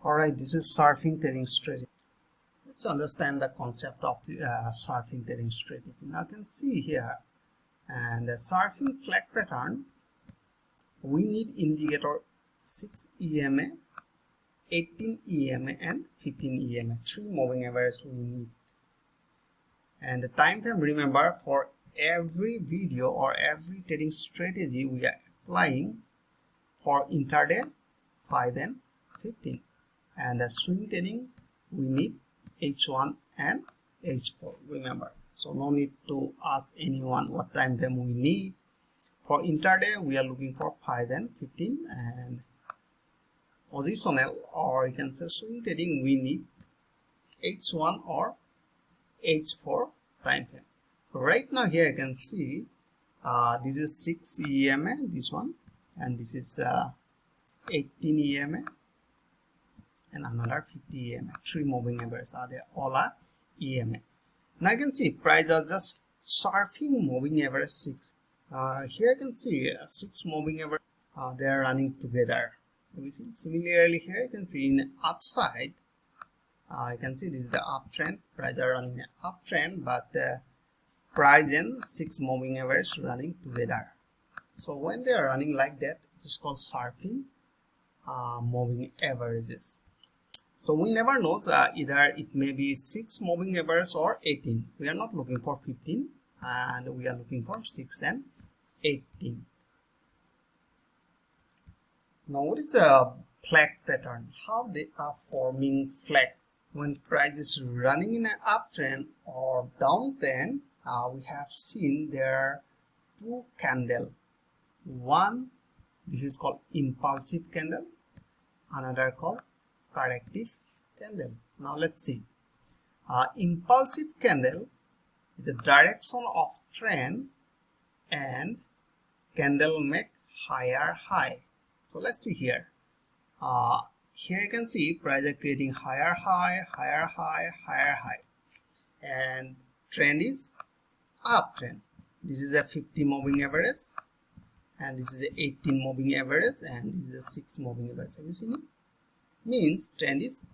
Alright, this is surfing trading strategy. Let's understand the concept of the surfing trading strategy. Now you can see here, and the surfing flag pattern, we need indicator 6 EMA, 18 EMA and 15 EMA, 3 moving averages we need. And the time frame, remember, for every video or every trading strategy we are applying for intraday 5 and 15, and the swing trading we need H1 and H4, remember. So no need to ask anyone what time frame we need. For intraday we are looking for 5 and 15, and positional or you can say swing trading we need H1 or H4 time frame. Right now here you can see this is 6 EMA, this one, and this is 18 EMA and another 50 EMA. 3 moving averages are there, all are EMA. Now you can see price are just surfing moving average 6. Here you can see 6 moving average, they are running together. Similarly here you can see in upside, you can see this is the uptrend, price are running an uptrend, but price and 6 moving average running together. So when they are running like that, it is called surfing moving averages. So we never know, either it may be 6 moving averages or 18. We are not looking for 15, and we are looking for 6 and 18. Now what is the flag pattern? How they are forming flag? When price is running in an uptrend or downtrend, we have seen there are 2 candles. One, this is called impulsive candle, another called corrective candle. Now let's see. Impulsive candle is a direction of trend and candle make higher high. So let's see here. Here you can see price are creating higher high, higher high, higher high, and trend is uptrend. This is a 50 moving average, and this is a 18 moving average, and this is a 6 moving average. Have you seen it? Means trend is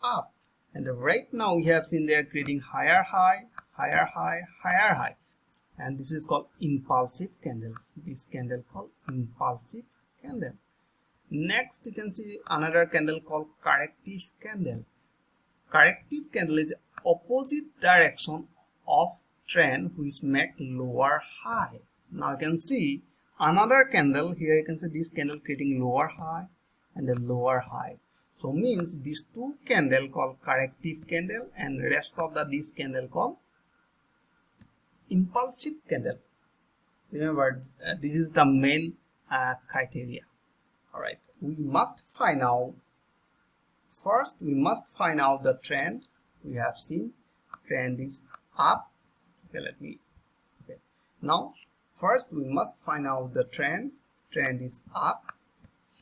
up, and right now we have seen they are creating higher high, higher high, higher high, and this is called impulsive candle. This candle called impulsive candle. Next you can see another candle called corrective candle. Corrective candle is opposite direction of trend which make lower high. Now you can see another candle here. You can see this candle creating lower high and a lower high. So means these 2 candle called corrective candle, and rest of this candle called impulsive candle. Remember, this is the main criteria. Alright, we must find out, first we must find out the trend. We have seen trend is up. Okay, now first we must find out the trend. Trend is up.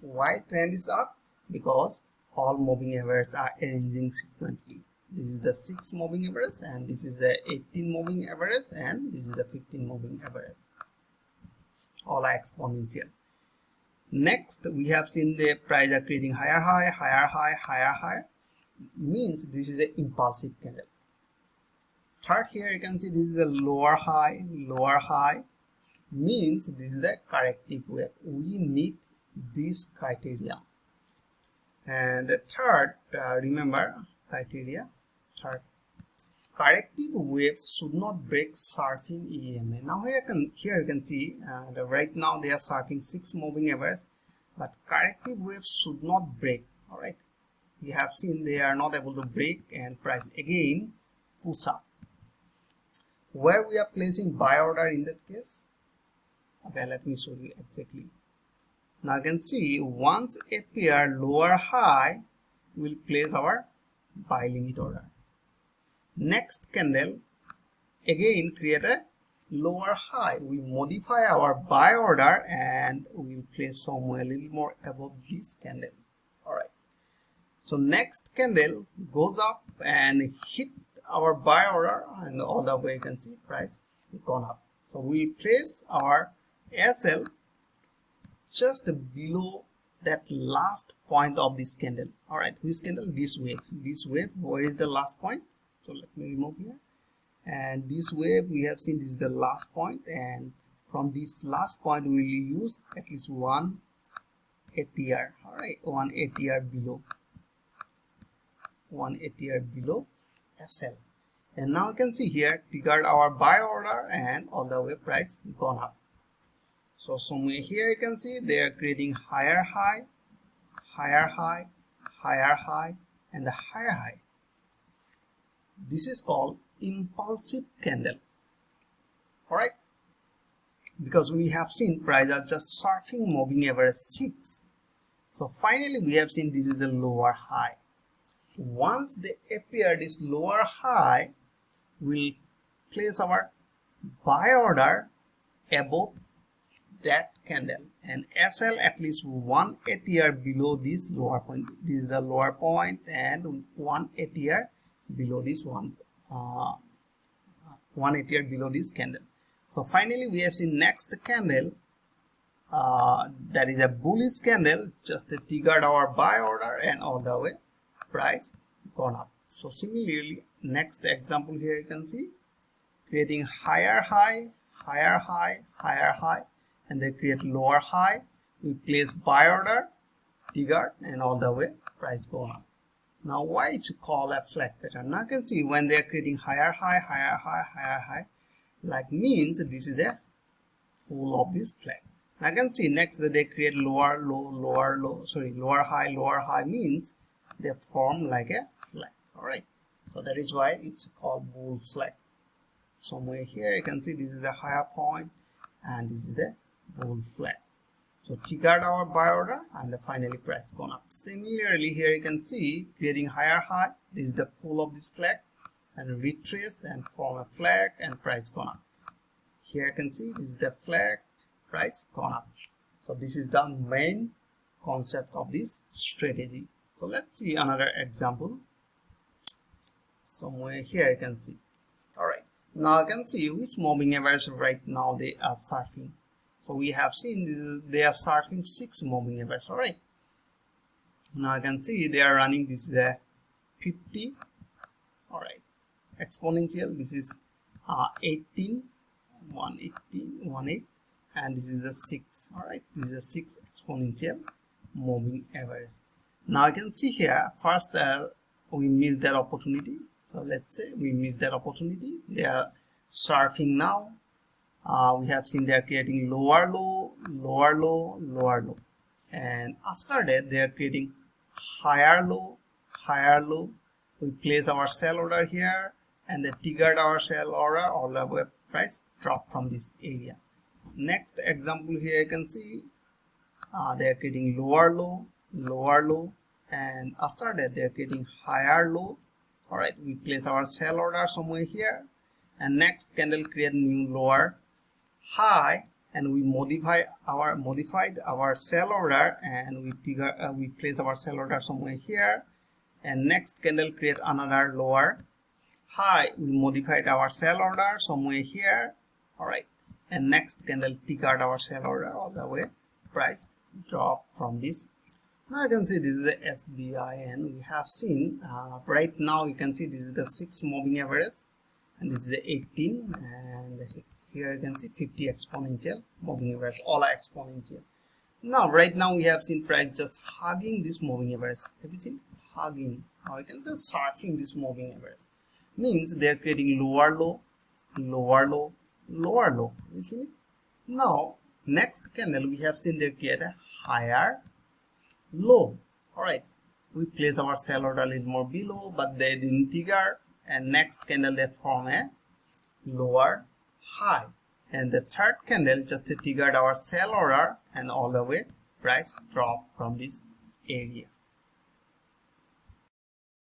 Why trend is up? Because all moving averages are arranging sequentially. This is the 6 moving average, and this is the 18 moving average, and this is the 15 moving average. All are exponential. Next we have seen the price are creating higher high, higher high, higher high, means this is an impulsive candle. Third, here you can see this is the lower high, means this is the corrective wave. We need this criteria. And the third, remember criteria, third, corrective wave should not break surfing EMA. Now here you can see right now they are surfing 6 moving average, but corrective wave should not break. Alright, we have seen they are not able to break, and price again push up. Where we are placing buy order in that case? Okay, let me show you exactly. Now you can see once appear lower high, we will place our buy limit order. Next candle again create a lower high, we modify our buy order and we will place somewhere a little more above this candle. Alright, so next candle goes up and hit our buy order, and all the way you can see price gone up. So we place our SL just below that last point of this candle. All right, which candle? This wave. This wave, where is the last point? So let me remove here. And this wave, we have seen this is the last point, and from this last point we will use at least one ATR. All right, one ATR below, one ATR below SL. And now you can see here triggered our buy order, and all the way price gone up. So somewhere here you can see they are creating higher high, higher high, higher high, and the higher high. This is called impulsive candle. All right, because we have seen price are just surfing moving average 6. So finally we have seen this is the lower high. Once they appear this lower high, we'll place our buy order above that candle, and SL at least one ATR below this lower point. This is the lower point, and one ATR below this one ATR below this candle. So finally we have seen next candle, that is a bullish candle, just triggered our buy order, and all the way price gone up. So similarly, next example here you can see creating higher high, higher high, higher high, and they create lower high. We place buy order, triggered, and all the way price go up. Now why it's called a flag pattern? Now you can see when they are creating higher high, higher high, higher high, like means this is a pull of this flag. Now you can see next that they create lower low, lower low, sorry, lower high means they form like a flag. All right, so that is why it's called bull flag. Somewhere here you can see this is a higher point, and this is the bull flag. So triggered our buy order, and the finally price gone up. Similarly here you can see creating higher high, this is the pull of this flag, and retrace and form a flag, and price gone up. Here you can see this is the flag, price gone up. So this is the main concept of this strategy. So let's see another example. Somewhere here you can see. All right, now you can see which moving average right now they are surfing. So we have seen they are surfing 6 moving average. All right, now you can see they are running, this is a 50. All right, exponential, this is 18, 118, 18, and this is the 6. All right, this is a 6 exponential moving average. Now you can see here first we missed that opportunity. So let's say we missed that opportunity. They are surfing now. We have seen they are creating lower low, lower low, lower low, and after that they are creating higher low, higher low. We place our sell order here, and they triggered our sell order, all the way price drop from this area. Next example here you can see they are creating lower low, lower low, and after that they are creating higher low. All right, we place our sell order somewhere here, and next candle create new lower high, and we modified our sell order, and we place our sell order somewhere here, and next candle create another lower high, we modified our sell order somewhere here. All right, and next candle triggered our sell order, all the way price drop from this. Now you can see this is the SBI, and we have seen right now you can see this is the 6 moving average, and this is the 18, and here you can see 50 exponential moving average, all are exponential. Now right now we have seen price just hugging this moving average. Have you seen it's hugging? Now you can say surfing this moving average, means they are creating lower low, lower low, lower low. You see it? Now next candle we have seen they create a higher low. All right, we place our sell order a little more below, but they didn't trigger, and next candle they form a lower high, and the third candle just triggered our sell order, and all the way price drop from this area.